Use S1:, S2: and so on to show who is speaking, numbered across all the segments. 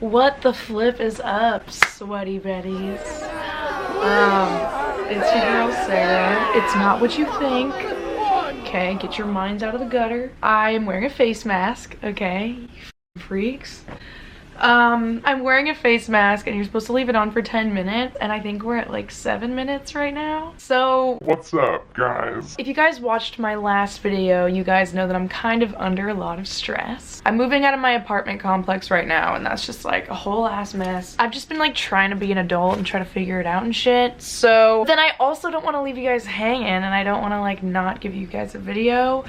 S1: What the flip is up, sweaty betties? It's your girl Sarah. It's not what you think. Okay, get your minds out of the gutter. I am wearing a face mask, okay, you freaks. I'm wearing a face mask and you're supposed to leave it on for 10 minutes and I think we're at like 7 minutes right now. So
S2: what's up, guys?
S1: If you guys watched my last video, you guys know that I'm kind of under a lot of stress. I'm moving out of my apartment complex right now and that's just like a whole ass mess. I've just been like trying to be an adult and try to figure it out and shit. So then I also don't want to leave you guys hanging and I don't want to like not give you guys a video.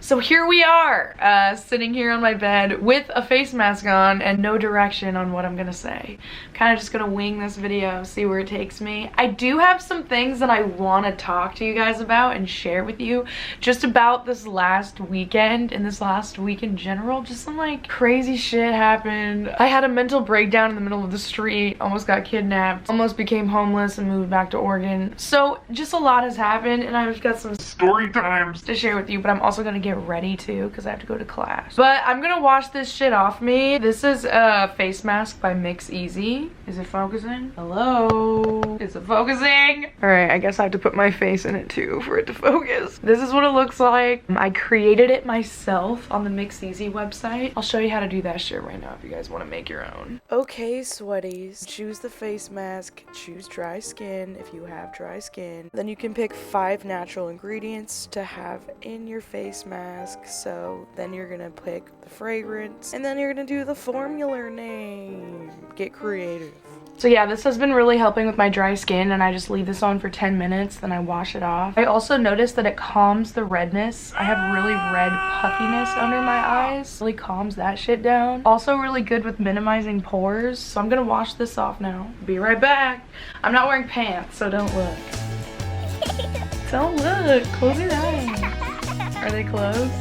S1: So here we are, sitting here on my bed with a face mask on and no direction on what I'm gonna say. I'm kind of just gonna wing this video, see where it takes me. I do have some things that I want to talk to you guys about and share with you just about this last weekend and this last week in general. Just some like crazy shit happened. I had a mental breakdown in the middle of the street, almost got kidnapped, almost became homeless and moved back to Oregon. So just a lot has happened and I've got some
S2: story times
S1: to share with you, but I'm also gonna get ready too because I have to go to class. But I'm gonna wash this shit off me. This is a face mask by Mix Easy. Is it focusing? Hello? Is it focusing? All right, I guess I have to put my face in it too for it to focus. This is what it looks like. I created it myself on the Mix Easy website. I'll show you how to do that shit right now if you guys want to make your own. Okay, sweaties, choose the face mask, choose dry skin if you have dry skin. Then you can pick 5 natural ingredients to have in your face mask. So then you're gonna pick the fragrance and then you're gonna do the formula name. Get creative. So yeah, this has been really helping with my dry skin and I just leave this on for 10 minutes, then I wash it off. I also noticed that it calms the redness. I have really red puffiness under my eyes. Really calms that shit down. Also really good with minimizing pores. So I'm gonna wash this off now. Be right back. I'm not wearing pants, so don't look. Don't look. Close your eyes. Are they closed?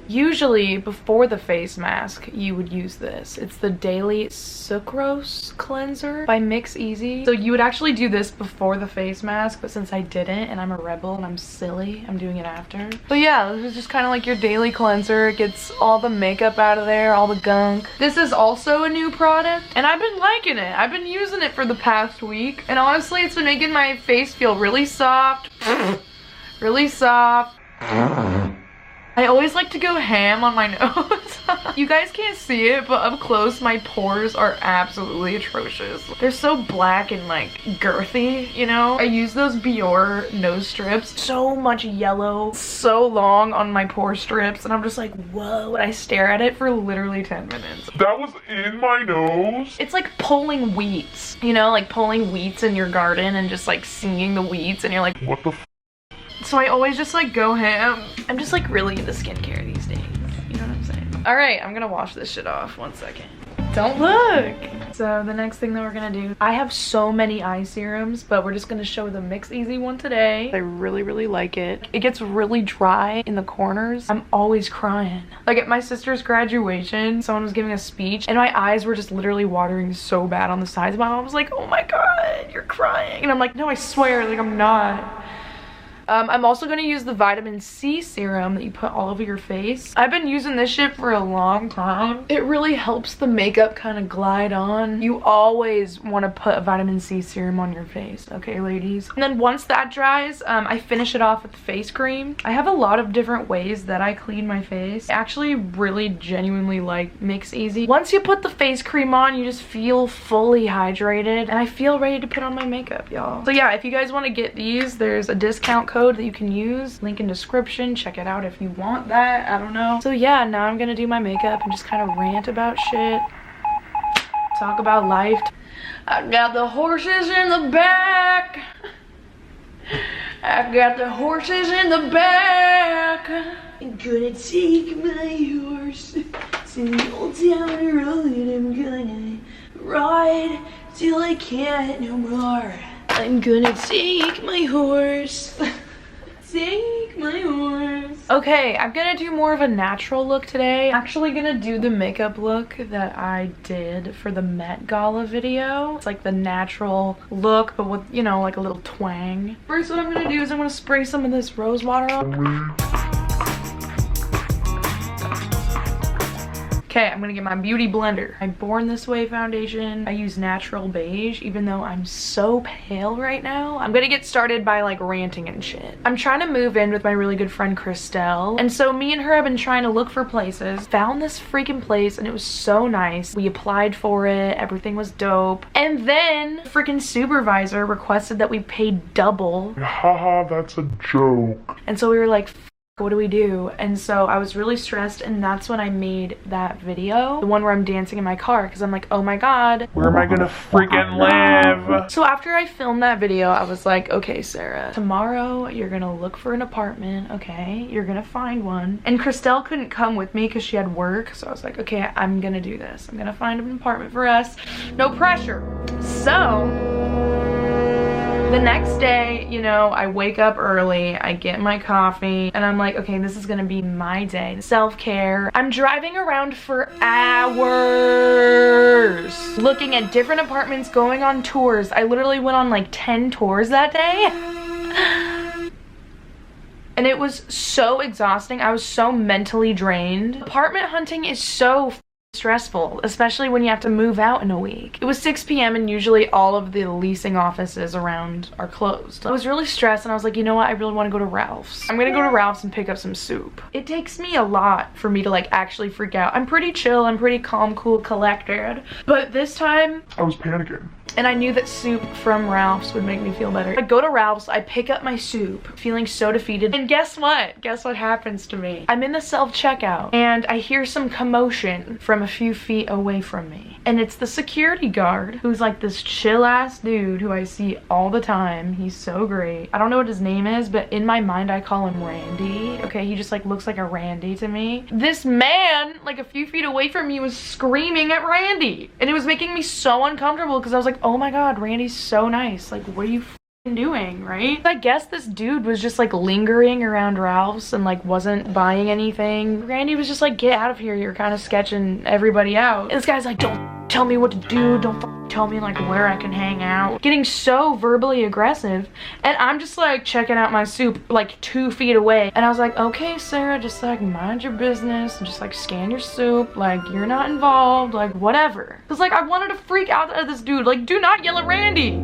S1: Usually, before the face mask, you would use this. It's the Daily Sucrose Cleanser by Mix Easy. So you would actually do this before the face mask, but since I didn't, and I'm a rebel and I'm silly, I'm doing it after. So yeah, this is just kind of like your daily cleanser. It gets all the makeup out of there, all the gunk. This is also a new product, and I've been liking it. I've been using it for the past week, and honestly, it's been making my face feel really soft. Really soft. I always like to go ham on my nose. You guys can't see it, but up close my pores are absolutely atrocious. They're so black and like girthy, you know? I use those Biore nose strips. So much yellow, so long on my pore strips, and I'm just like, whoa, and I stare at it for literally 10 minutes.
S2: That was in my nose?
S1: It's like pulling weeds, you know? Like pulling weeds in your garden and just like seeing the weeds and you're like,
S2: what the f?
S1: So I always just like go ham. I'm just like really into skincare these days. You know what I'm saying? All right, I'm gonna wash this shit off. 1 second. Don't look. So the next thing that we're gonna do, I have so many eye serums, but we're just gonna show the Mix Easy one today. I really, really like it. It gets really dry in the corners. I'm always crying. Like at my sister's graduation, someone was giving a speech and my eyes were just literally watering so bad on the sides. My mom was like, oh my God, you're crying. And I'm like, no, I swear, like I'm not. I'm also going to use the vitamin C serum that you put all over your face. I've been using this shit for a long time. It really helps the makeup kind of glide on. You always want to put a vitamin C serum on your face, okay, ladies? And then once that dries, I finish it off with face cream. I have a lot of different ways that I clean my face. I actually really genuinely like Mix Easy. Once you put the face cream on, you just feel fully hydrated, and I feel ready to put on my makeup, y'all. So yeah, if you guys want to get these, there's a discount code that you can use, link in description. Check it out if you want that. I don't know. So yeah, now I'm gonna do my makeup and just kind of rant about shit, talk about life. I got the horses in the back. I got the horses in the back. I'm gonna take my horse to the old town road. I'm gonna ride till I can't no more. I'm gonna take my horse. Take my horse. Okay, I'm gonna do more of a natural look today. I'm actually gonna do the makeup look that I did for the Met Gala video. It's like the natural look, but with, you know, like a little twang. First, what I'm gonna do is I'm gonna spray some of this rose water on. Okay, I'm gonna get my beauty blender. My Born This Way foundation. I use natural beige, even though I'm so pale right now. I'm gonna get started by like ranting and shit. I'm trying to move in with my really good friend Christelle. And so me and her have been trying to look for places. Found this freaking place and it was so nice. We applied for it, everything was dope. And then the freaking supervisor requested that we pay double.
S2: Haha, that's a joke.
S1: And so we were like, what do we do? And so I was really stressed, and that's when I made that video, the one where I'm dancing in my car, because I'm like, oh my god,
S2: Where am I gonna freaking live?
S1: so after I filmed that video, I was like, okay, Sarah, tomorrow you're gonna look for an apartment, okay? You're gonna find one. And Christelle couldn't come with me because she had work, so I was like, okay, I'm gonna do this. I'm gonna find an apartment for us. No pressure. So the next day, you know, I wake up early, I get my coffee, and I'm like, okay, this is gonna be my day. Self-care. I'm driving around for hours, looking at different apartments, going on tours. I literally went on like 10 tours that day. And it was so exhausting. I was so mentally drained. Apartment hunting is so stressful, especially when you have to move out in a week. It was 6 p.m. and usually all of the leasing offices around are closed. I was really stressed and I was like, you know what? I really want to go to Ralph's. I'm gonna go to Ralph's and pick up some soup. It takes me a lot for me to like actually freak out. I'm pretty chill, I'm pretty calm, cool, collected. But this time,
S2: I was panicking.
S1: and I knew that soup from Ralph's would make me feel better. I go to Ralph's, I pick up my soup, feeling so defeated, and guess what? Guess what happens to me? I'm in the self-checkout, and I hear some commotion from a few feet away from me. And it's the security guard, who's like this chill-ass dude who I see all the time. He's so great. I don't know what his name is, but in my mind I call him Randy. Okay, he just like looks like a Randy to me. This man, like a few feet away from me, was screaming at Randy. And it was making me so uncomfortable because I was like, oh my god, Randy's so nice. Like, what are you doing, right? I guess this dude was just like lingering around Ralph's and like wasn't buying anything. Randy was just like, get out of here, you're kind of sketching everybody out. And this guy's like, don't tell me what to do, don't tell me like where I can hang out. Getting so verbally aggressive, and I'm just like checking out my soup like 2 feet away, and I was like, okay Sarah, just like mind your business and just like scan your soup, like you're not involved, like whatever. Cause like I wanted to freak out at this dude, like do not yell at Randy.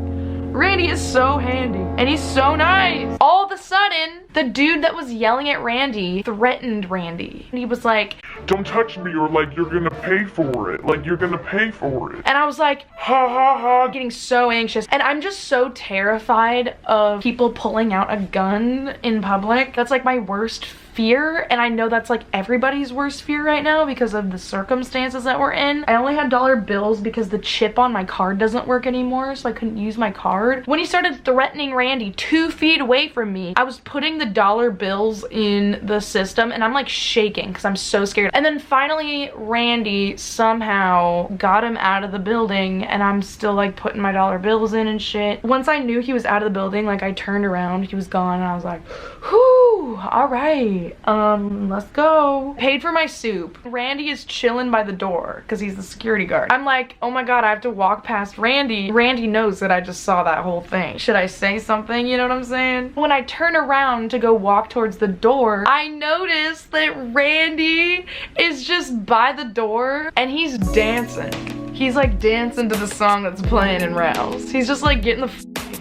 S1: Randy is so handy and he's so nice. All of a sudden, the dude that was yelling at Randy threatened Randy. And he was like,
S2: don't touch me or like you're gonna pay for it. Like you're gonna pay for it.
S1: And I was like, ha ha ha, getting so anxious. And I'm just so terrified of people pulling out a gun in public. That's like my worst fear, and I know that's like everybody's worst fear right now because of the circumstances that we're in. I only had dollar bills because the chip on my card doesn't work anymore, so I couldn't use my card. When he started threatening Randy 2 feet away from me, I was putting the dollar bills in the system and I'm like shaking because I'm so scared. And then finally Randy somehow got him out of the building, and I'm still like putting my dollar bills in and shit. Once I knew he was out of the building, like I turned around, he was gone, and I was like, whew, all right. Let's go. Paid for my soup. Randy is chilling by the door because he's the security guard. I'm like, oh my god, I have to walk past Randy. Randy knows that I just saw that whole thing. Should I say something? You know what I'm saying? When I turn around to go walk towards the door, I notice that Randy is just by the door and he's dancing. He's like dancing to the song that's playing in Ralph's. He's just like getting the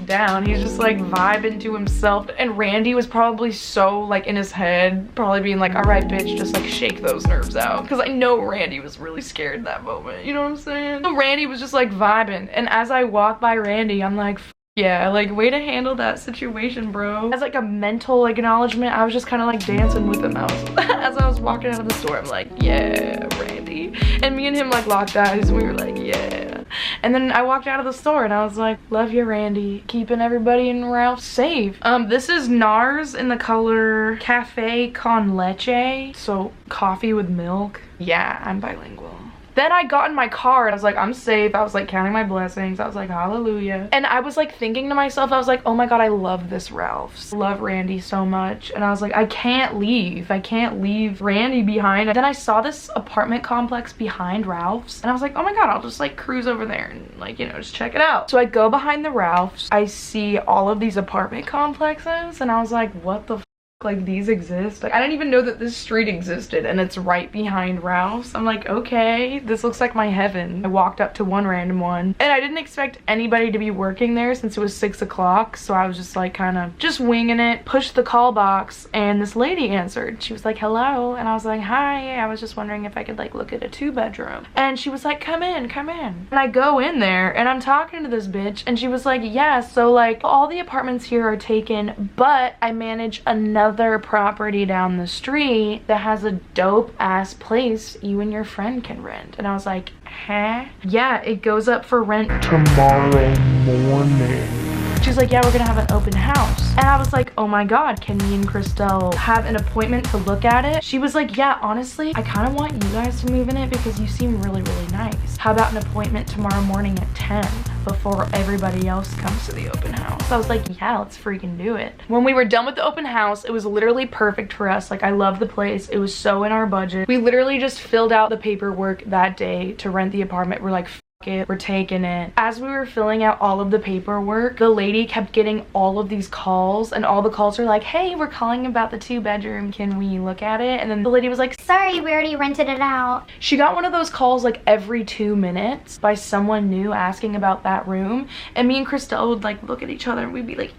S1: down. He's just like vibing to himself, and Randy was probably so like in his head, probably being like, all right bitch, just like shake those nerves out, because I know Randy was really scared in that moment, you know what I'm saying? So Randy was just like vibing, and as I walk by Randy, I'm like, yeah, like way to handle that situation, bro. As like a mental acknowledgement, I was just kind of like dancing with him. As I was walking out of the store, I'm like, yeah, Randy. And me and him like locked eyes, and we were like, yeah. And then I walked out of the store and I was like, love you, Randy. Keeping everybody in Ralph safe. This is NARS in the color Cafe con Leche. So coffee with milk. Yeah, I'm bilingual. Then I got in my car and I was like, I'm safe. I was like counting my blessings. I was like, hallelujah. And I was like thinking to myself, I was like, oh my god, I love this Ralph's. Love Randy so much. And I was like, I can't leave. I can't leave Randy behind. And then I saw this apartment complex behind Ralph's. And I was like, oh my god, I'll just like cruise over there and like, you know, just check it out. So I go behind the Ralph's. I see all of these apartment complexes. And I was like, what the f? like these exist? Like I didn't even know that this street existed and it's right behind Ralph's. I'm like, okay, this looks like my heaven. I walked up to one random one and I didn't expect anybody to be working there since it was 6 o'clock. So I was just like kind of just winging it, pushed the call box, and this lady answered. She was like, hello. And I was like, hi, I was just wondering if I could like look at a 2-bedroom. And she was like, come in, come in. And I go in there and I'm talking to this bitch and she was like, yeah, so like all the apartments here are taken, but I manage another property down the street that has a dope ass place you and your friend can rent. And I was like, huh? Yeah, it goes up for rent
S2: Tomorrow morning.
S1: She's like, yeah, we're gonna have an open house. And I was like, oh my God, can me and Christelle have an appointment to look at it? She was like, yeah, honestly, I kind of want you guys to move in it because you seem really, really nice. How about an appointment tomorrow morning at 10 before everybody else comes to the open house? I was like, yeah, let's freaking do it. When we were done with the open house, it was literally perfect for us. Like, I love the place. It was so in our budget. We literally just filled out the paperwork that day to rent the apartment. We're like, it, we're taking it. As we were filling out all of the paperwork, the lady kept getting all of these calls, and all the calls were like, hey, we're calling about the 2-bedroom, can we look at it? And then the lady was like,
S3: sorry, we already rented it out.
S1: she got one of those calls like every 2 minutes by someone new asking about that room, and me and Christelle would like look at each other and we'd be like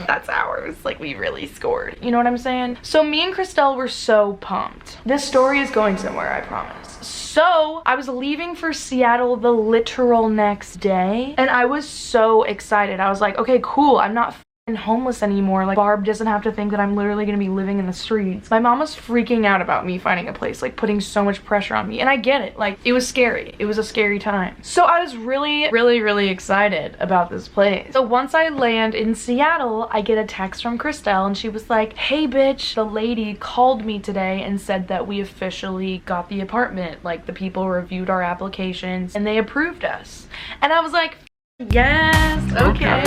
S1: that's ours. Like, we really scored, you know what I'm saying? So me and Christelle were so pumped. This story is going somewhere, I promise. So I was leaving for Seattle the literal next day and I was so excited. I was like, okay, cool, I'm not homeless anymore. Like, Barb doesn't have to think that I'm literally gonna be living in the streets. My mom was freaking out about me finding a place, like putting so much pressure on me, and I get it. Like, it was scary. It was a scary time. So I was really, really, really excited about this place. So once I land in Seattle, I get a text from Christelle and she was like, hey bitch, the lady called me today and said that we officially got the apartment. Like, the people reviewed our applications and they approved us. And I was like, yes, okay.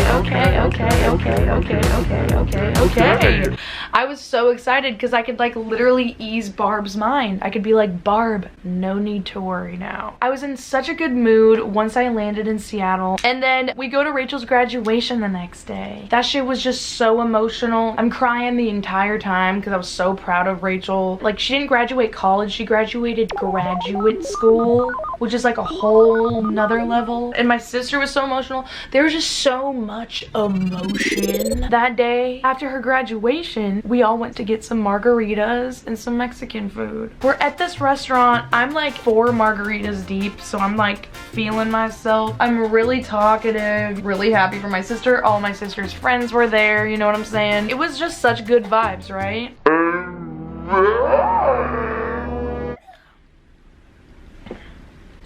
S1: I was so excited because I could like literally ease Barb's mind. I could be like, Barb, no need to worry now. I was in such a good mood once I landed in Seattle. And then we go to Rachel's graduation the next day. That shit was just so emotional. I'm crying the entire time because I was so proud of Rachel. Like, she didn't graduate college, she graduated graduate school, which is like a whole nother level. And my sister was so emotional. There was just so much emotion that day. After her graduation, we all went to get some margaritas and some Mexican food. We're at this restaurant. I'm like 4 margaritas deep, so I'm like feeling myself. I'm really talkative, really happy for my sister. All my sister's friends were there, you know what I'm saying? It was just such good vibes, right?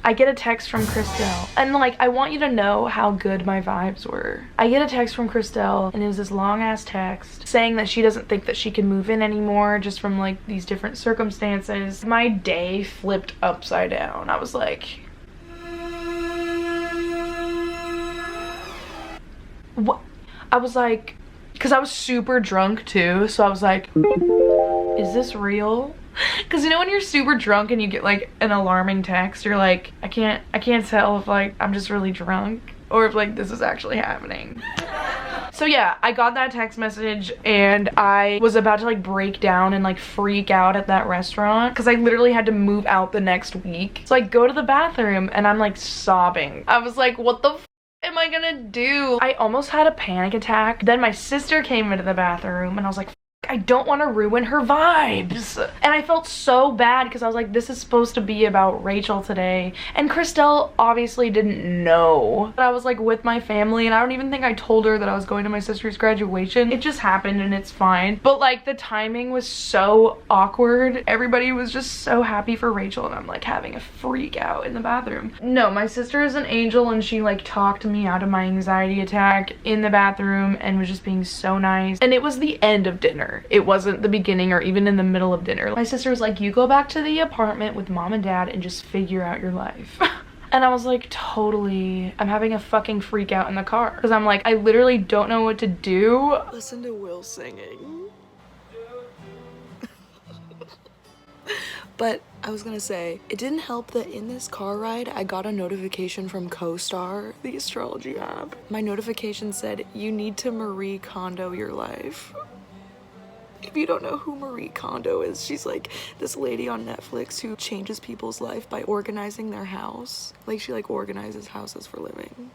S1: I get a text from Christelle, and like, I want you to know how good my vibes were. I get a text from Christelle, and it was this long ass text saying that she doesn't think that she can move in anymore just from like these different circumstances. My day flipped upside down. I was like, what? I was like, because I was super drunk too, so I was like, is this real? Because you know when you're super drunk and you get like an alarming text, you're like, I can't tell if like I'm just really drunk or if like this is actually happening. So yeah, I got that text message and I was about to like break down and like freak out at that restaurant because I literally had to move out the next week. So I go to the bathroom and I'm like sobbing. I was like, what the am I gonna do? I almost had a panic attack. Then my sister came into the bathroom and I was like, I don't want to ruin her vibes. And I felt so bad because I was like, this is supposed to be about Rachel today. And Christelle obviously didn't know that I was like with my family, and I don't even think I told her that I was going to my sister's graduation. It just happened and it's fine. But like, the timing was so awkward. Everybody was just so happy for Rachel and I'm like having a freak out in the bathroom. No, my sister is an angel and she like talked me out of my anxiety attack in the bathroom and was just being so nice. And it was the end of dinner. It wasn't the beginning or even in the middle of dinner. My sister was like, you go back to the apartment with mom and dad and just figure out your life. And I was like, totally. I'm having a fucking freak out in the car because I'm like, I literally don't know what to do. Listen to Will singing. But I was gonna say, it didn't help that in this car ride, I got a notification from CoStar, the astrology app. My notification said, you need to Marie Kondo your life. you don't know who Marie Kondo is, she's like this lady on Netflix who changes people's life by organizing their house. Like she like organizes houses for living.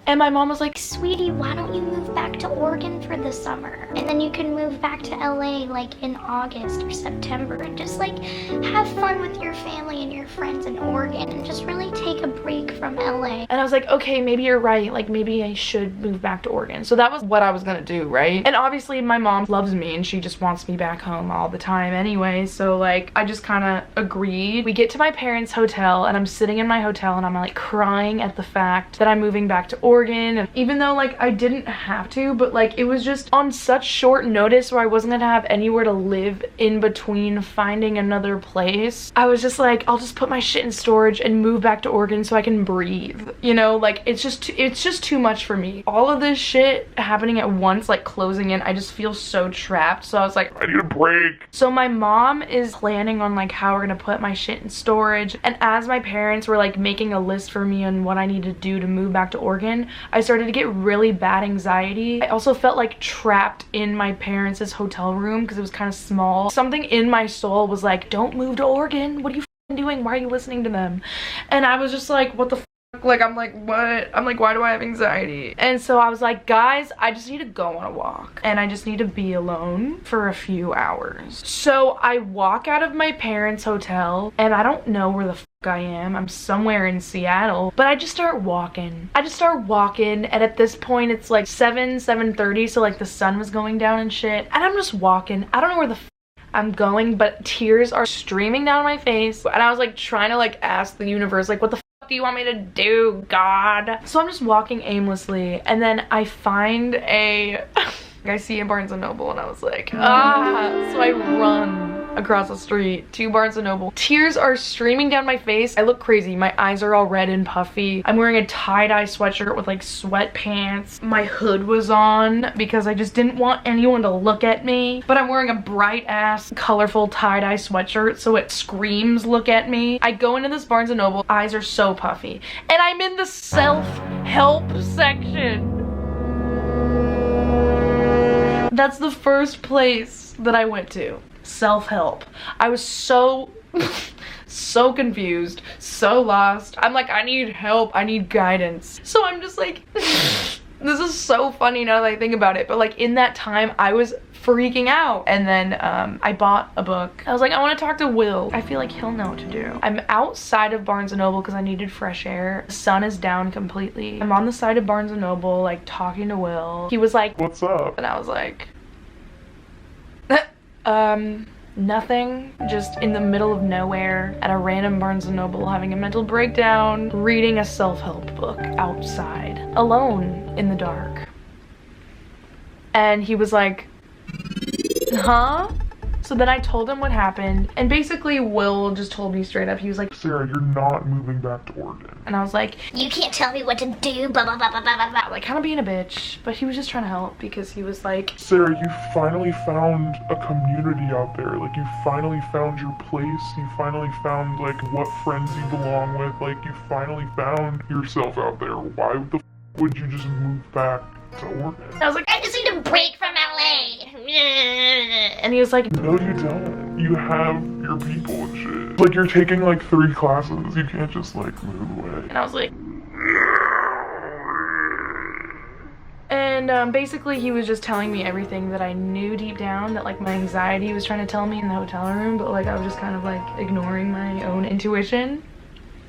S1: And my mom was like,
S3: sweetie, why don't you move back to Oregon for the summer? And then you can move back to LA like in August or September and just like have fun with your family and your friends in Oregon and just really take a break from LA.
S1: And I was like, okay, maybe you're right. Like maybe I should move back to Oregon. So that was what I was gonna do, right? And obviously my mom loves me and she just wants me back home all the time anyway. So like I just kind of agreed. We get to my parents' hotel and I'm sitting in my hotel and I'm like crying at the fact that I'm moving back to Oregon. And even though like I didn't have to, but like it was just on such short notice where I wasn't gonna have anywhere to live in between finding another place, I was just like, I'll just put my shit in storage and move back to Oregon so I can breathe, you know? Like it's just too much for me. All of this shit happening at once, like closing in, I just feel so trapped. So I was like,
S2: I need a break.
S1: so my mom is planning on like how we're gonna put my shit in storage, and as my parents were like making a list for me on what I need to do to move back to Oregon, I started to get really bad anxiety. I also felt like trapped in my parents' hotel room because it was kind of small. Something in my soul was like, don't move to Oregon. What are you doing? Why are you listening to them? And I was just like, what the fuck? Like, I'm like, what? I'm like, why do I have anxiety? And so I was like, guys, I just need to go on a walk and I just need to be alone for a few hours. So I walk out of my parents' hotel and I don't know where the fuck I am. I'm somewhere in Seattle, but I just start walking. And at this point it's like 7:30, so like the sun was going down and shit. And I'm just walking. I don't know where the I'm going, but tears are streaming down my face. And I was like trying to like ask the universe, like, what the do you want me to do, God? So I'm just walking aimlessly and then I find I see a Barnes & Noble and I was like, ah. So I run across the street to Barnes & Noble. Tears are streaming down my face. I look crazy. My eyes are all red and puffy. I'm wearing a tie-dye sweatshirt with like sweatpants. My hood was on because I just didn't want anyone to look at me. But I'm wearing a bright ass colorful tie-dye sweatshirt so it screams look at me. I go into this Barnes & Noble. Eyes are so puffy. And I'm in the self-help section. That's the first place that I went to. Self-help. I was so confused, so lost. I'm like, I need help, I need guidance. So I'm just like, this is so funny now that I think about it, but like in that time I was freaking out. And then I bought a book. I was like, I want to talk to Will. I feel like he'll know what to do. I'm outside of Barnes & Noble because I needed fresh air. The sun is down completely. I'm on the side of Barnes & Noble like talking to Will. He was like,
S2: what's up?
S1: and I was like, nothing, just in the middle of nowhere at a random Barnes & Noble having a mental breakdown, reading a self-help book outside, alone in the dark. And he was like, huh? So then I told him what happened, and basically Will just told me straight up, he was like,
S2: Sarah, you're not moving back to Oregon.
S1: And I was like,
S3: you can't tell me what to do, blah blah blah blah blah blah.
S1: like kind of being a bitch, but he was just trying to help because he was like,
S2: Sarah, you finally found a community out there. Like, you finally found your place. You finally found, like, what friends you belong with. Like, you finally found yourself out there. Why the would you just move back to Oregon?
S1: I was like,
S3: I just need a break from LA.
S1: and he was like,
S2: no, you don't. You have your people and shit. Like, you're taking like 3 classes. You can't just like move away.
S1: and I was like, and basically he was just telling me everything that I knew deep down that like my anxiety was trying to tell me in the hotel room, but like I was just kind of like ignoring my own intuition.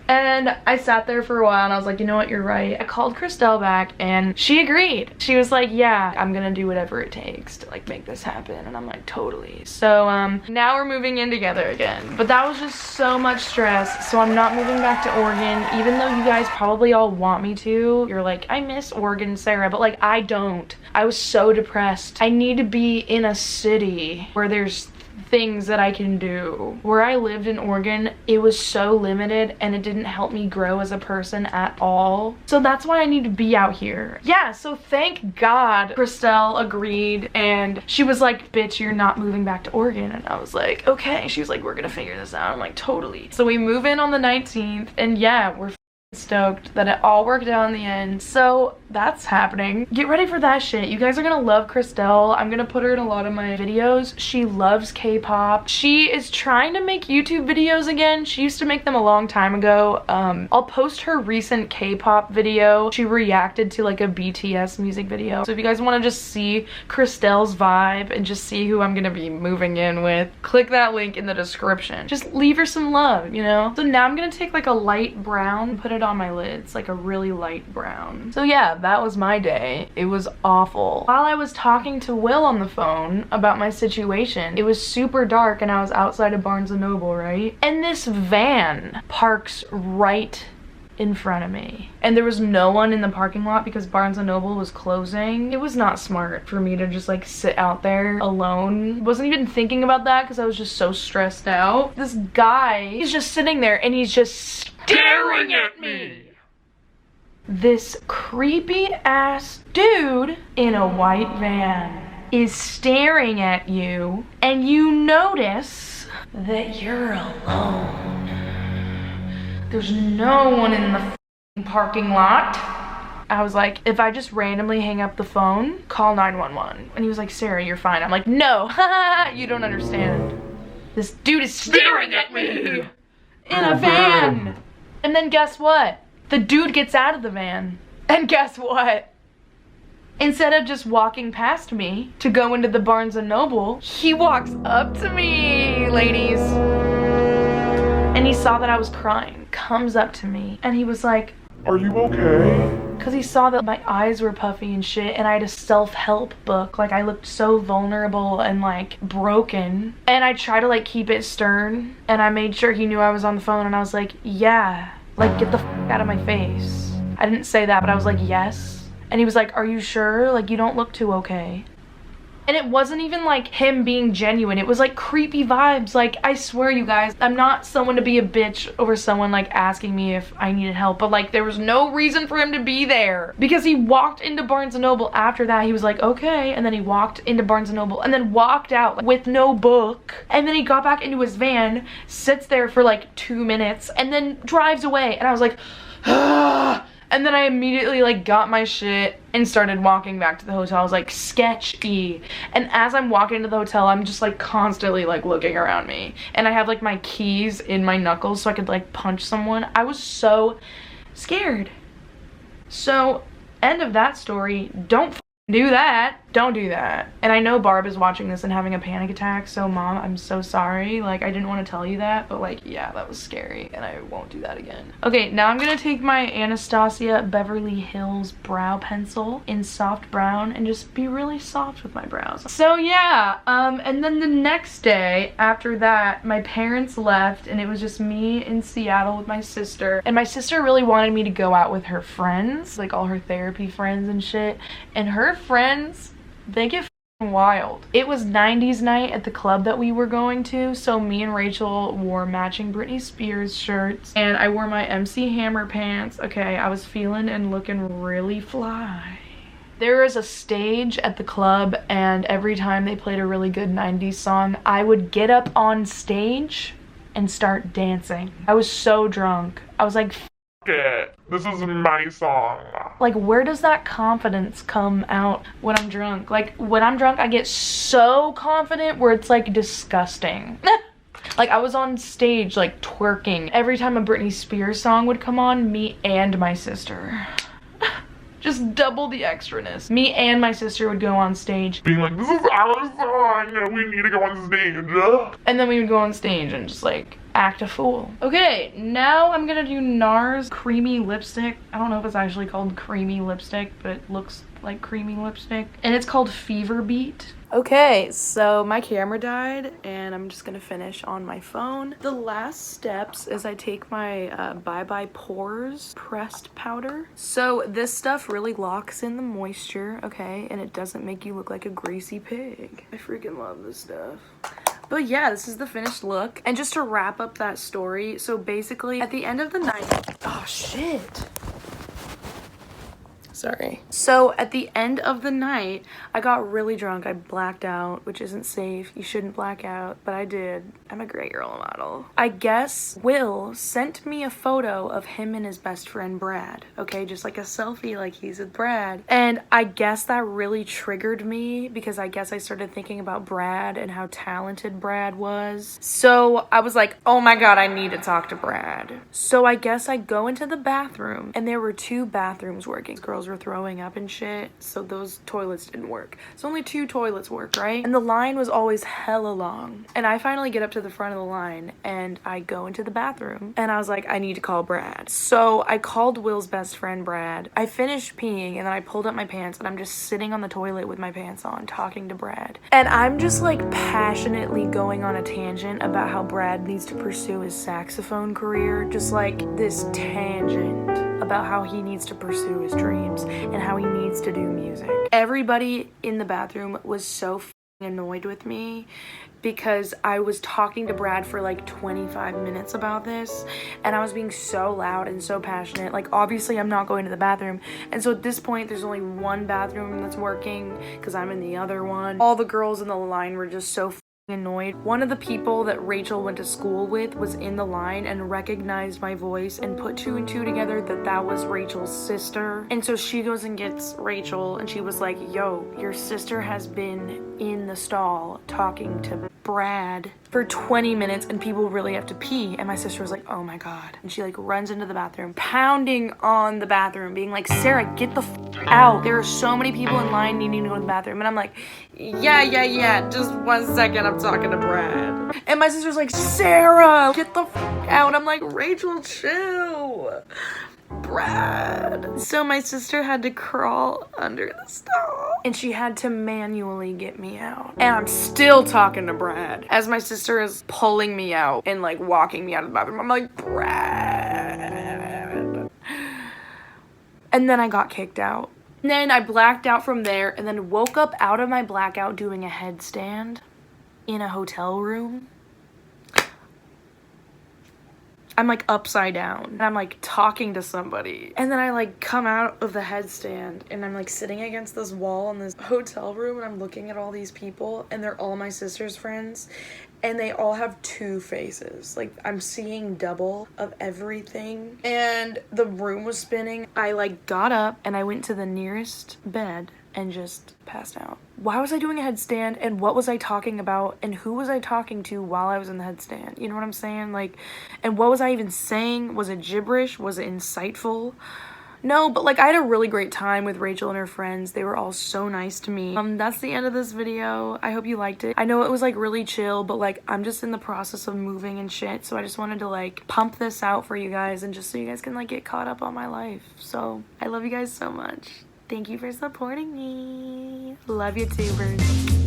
S1: And I sat there for a while and I was like, you know what, you're right. I called Christelle back and she agreed. She was like, yeah, I'm gonna do whatever it takes to like make this happen. And I'm like, totally. So now we're moving in together again. But that was just so much stress. So I'm not moving back to Oregon, even though you guys probably all want me to. You're like, I miss Oregon, Sarah, but like I don't. I was so depressed. I need to be in a city where there's things that I can do. Where I lived in Oregon, it was so limited and it didn't help me grow as a person at all. So that's why I need to be out here. Yeah, so thank God Christelle agreed and she was like, bitch, you're not moving back to Oregon. And I was like, okay. She was like, we're gonna figure this out. I'm like, totally. So we move in on the 19th and yeah, we're stoked that it all worked out in the end. So that's happening. Get ready for that shit. You guys are gonna love Christelle. I'm gonna put her in a lot of my videos. She loves K-pop. She is trying to make YouTube videos again. She used to make them a long time ago. I'll post her recent K-pop video. She reacted to like a BTS music video. So if you guys want to just see Christelle's vibe and just see who I'm gonna be moving in with, click that link in the description. Just leave her some love, you know? So now I'm gonna take like a light brown and put it on my lids, like a really light brown. So yeah, that was my day. It was awful. While I was talking to Will on the phone about my situation, it was super dark and I was outside of Barnes & Noble, right? And this van parks right in front of me. And there was no one in the parking lot because Barnes & Noble was closing. It was not smart for me to just like sit out there alone. Wasn't even thinking about that because I was just so stressed out. This guy, he's just sitting there and he's just staring at me. This creepy ass dude in a white van is staring at you and you notice that you're alone. There's no one in the parking lot. I was like, if I just randomly hang up the phone, call 911. And he was like, Sarah, you're fine. I'm like, no, you don't understand. This dude is staring at me in a van. And then guess what? The dude gets out of the van. And guess what? Instead of just walking past me to go into the Barnes & Noble, he walks up to me, ladies. And he saw that I was crying, comes up to me, and he was like,
S2: are you okay?
S1: because he saw that my eyes were puffy and shit, and I had a self-help book. Like, I looked so vulnerable and like broken, and I tried to like keep it stern, and I made sure he knew I was on the phone, and I was like, yeah, like get the out of my face. I didn't say that, but I was like, yes. And he was like, are you sure? Like, you don't look too okay. And it wasn't even like him being genuine. It was like creepy vibes. Like, I swear, you guys, I'm not someone to be a bitch over someone like asking me if I needed help, but like there was no reason for him to be there because he walked into Barnes & Noble after that. He was like, okay. And then he walked into Barnes & Noble and then walked out with no book. And then he got back into his van, sits there for like 2 minutes and then drives away. And I was like, ah. And then I immediately like got my shit and started walking back to the hotel. I was like, sketchy. And as I'm walking to the hotel, I'm just like constantly like looking around me. And I have like my keys in my knuckles so I could like punch someone. I was so scared. So, end of that story. Don't do that. Don't do that. And I know Barb is watching this and having a panic attack, so Mom, I'm so sorry. Like, I didn't want to tell you that, but like, yeah, that was scary and I won't do that again. Okay, now I'm gonna take my Anastasia Beverly Hills brow pencil in soft brown and just be really soft with my brows. So yeah, and then the next day after that, my parents left and it was just me in Seattle with my sister. And my sister really wanted me to go out with her friends, like all her therapy friends and shit. And her friends, they get wild. It was 90s night at the club that we were going to, so me and Rachel wore matching Britney Spears shirts and I wore my MC Hammer pants. Okay, I was feeling and looking really fly. There was a stage at the club and every time they played a really good 90s song, I would get up on stage and start dancing. I was so drunk. I was like,
S2: it. This is my song.
S1: Like, where does that confidence come out when I'm drunk? Like, when I'm drunk, I get so confident where it's like disgusting. Like, I was on stage like twerking. Every time a Britney Spears song would come on, me and my sister. Just double the extraness. Me and my sister would go on stage.
S2: Being like, this is our song, we need to go on stage.
S1: And then we would go on stage and just like act a fool. Okay, now I'm gonna do NARS creamy lipstick. I don't know if it's actually called creamy lipstick, but it looks like creamy lipstick. And it's called Fever Beat. Okay, so my camera died and I'm just gonna finish on my phone. The last steps is I take my Bye Bye Pores pressed powder. So this stuff really locks in the moisture, okay? And it doesn't make you look like a greasy pig. I freaking love this stuff. But yeah, this is the finished look. And just to wrap up that story, so basically at the end of the night, oh shit. sorry. So at the end of the night, I got really drunk. I blacked out, which isn't safe. You shouldn't black out, but I did. I'm a great role model. I guess Will sent me a photo of him and his best friend Brad, okay? Just like a selfie like he's with Brad. And I guess that really triggered me because I guess I started thinking about Brad and how talented Brad was. So I was like, oh my God, I need to talk to Brad. So I guess I go into the bathroom and there were 2 bathrooms working. Girls were throwing up and shit, so those toilets didn't work. So only 2 toilets worked, right? And the line was always hella long. And I finally get up to the front of the line and I go into the bathroom and I was like, I need to call Brad. So I called Will's best friend Brad. I finished peeing and then I pulled up my pants and I'm just sitting on the toilet with my pants on talking to Brad. And I'm just like passionately going on a tangent about how Brad needs to pursue his saxophone career. Just like this tangent about how he needs to pursue his dreams and how he needs to do music. Everybody in the bathroom was so annoyed with me because I was talking to Brad for like 25 minutes about this and I was being so loud and so passionate. Like obviously I'm not going to the bathroom, and so at this point there's only 1 bathroom that's working because I'm in the other one. All the girls in the line were just so annoyed. One of the people that Rachel went to school with was in the line and recognized my voice and put 2 and 2 together that was Rachel's sister. And so she goes and gets Rachel and she was like, yo, your sister has been in the stall talking to Brad for 20 minutes and people really have to pee. And my sister was like, oh my God. And she like runs into the bathroom, pounding on the bathroom, being like, Sarah, get the out. There are so many people in line needing to go to the bathroom. And I'm like, yeah, just 1 second, I'm talking to Brad. And my sister's like, Sarah, get the out. I'm like, Rachel, chill. Brad. So my sister had to crawl under the stall and she had to manually get me out. And I'm still talking to Brad as my sister is pulling me out and like walking me out of the bathroom. I'm like, Brad. And then I got kicked out. And then I blacked out from there and then woke up out of my blackout doing a headstand in a hotel room. I'm like upside down and I'm like talking to somebody. And then I like come out of the headstand and I'm like sitting against this wall in this hotel room and I'm looking at all these people and they're all my sister's friends and they all have 2 faces. Like I'm seeing double of everything and the room was spinning. I like got up and I went to the nearest bed and just passed out. Why was I doing a headstand and what was I talking about and who was I talking to while I was in the headstand? You know what I'm saying? Like, and what was I even saying? Was it gibberish? Was it insightful? No, but like I had a really great time with Rachel and her friends. They were all so nice to me. That's the end of this video. I hope you liked it. I know it was like really chill, but like I'm just in the process of moving and shit. So I just wanted to like pump this out for you guys and just so you guys can like get caught up on my life. So I love you guys so much. Thank you for supporting me. Love you, tubers.